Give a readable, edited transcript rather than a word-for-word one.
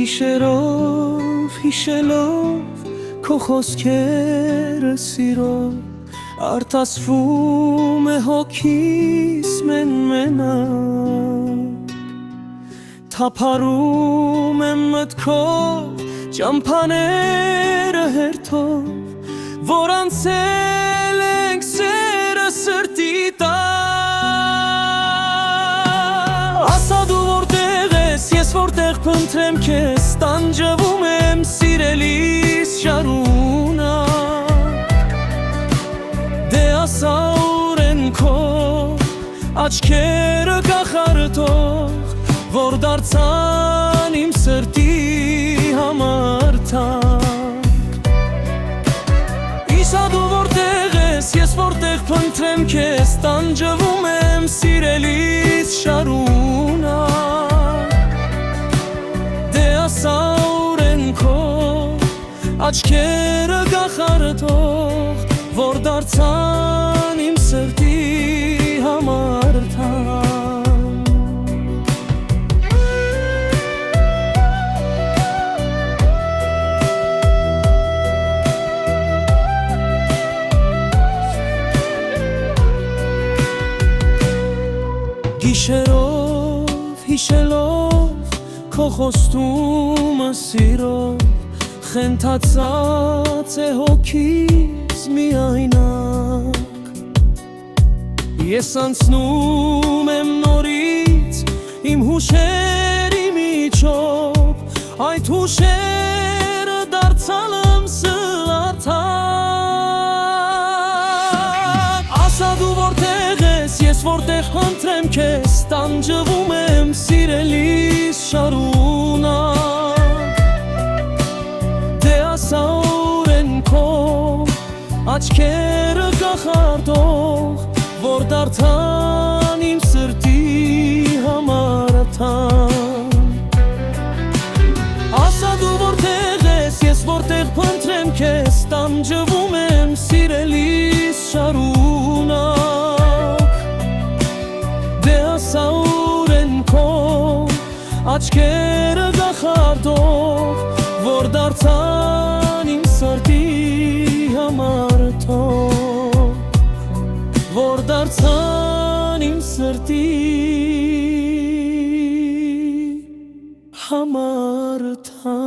Գիշերով հիշելով քո խոսքերը սիրով արտասվում է հոգիս մենմենակ թափառում եմ մտքով ճամփաները հերթով որ անցել ենք սերը սրտի տակ ասա դու որտեղ ես ես որտեղ փնտրեմ քեզ տանջվում եմ սիրելիս շարունակ դե ասա ուր են քո աչքերը կախարդող որ դարձան իմ սրտի համար թանկ Իսա դու որտեղ ես ես որտեղ փնտրեմ քեզ տանջվում եմ սիրելիս շարունակ դե ասա ուր են քո աչքերը կախարդող որ դարձան իմ սրտի համար թանկ Գիշերով հիշելով քո խոստումը սիրով խենթացած է հոգիս միայնակ Ես անցնում եմ նորից իմ հուշերի միջով այդ հուշերը դարձալ եմ սլացակ Ասա դու որտեղ ես ես որտեղ հնտրեմ քեզ տանջվում եմ սիրելիս շարունակ դե ասա ուր են քո աչքերը կախարդող որ դարձան իմ սրտի համար թանկ ասա դու որտեղ ես ես որտեղ փնտրեմ քեզ տանջվում եմ սիրելիս շարունակ դե ասա ուր են քո աչքերը կախարդող որ դարձան իմ սրտի համար թանկ որ դարձան իմ սրտի համար թանկ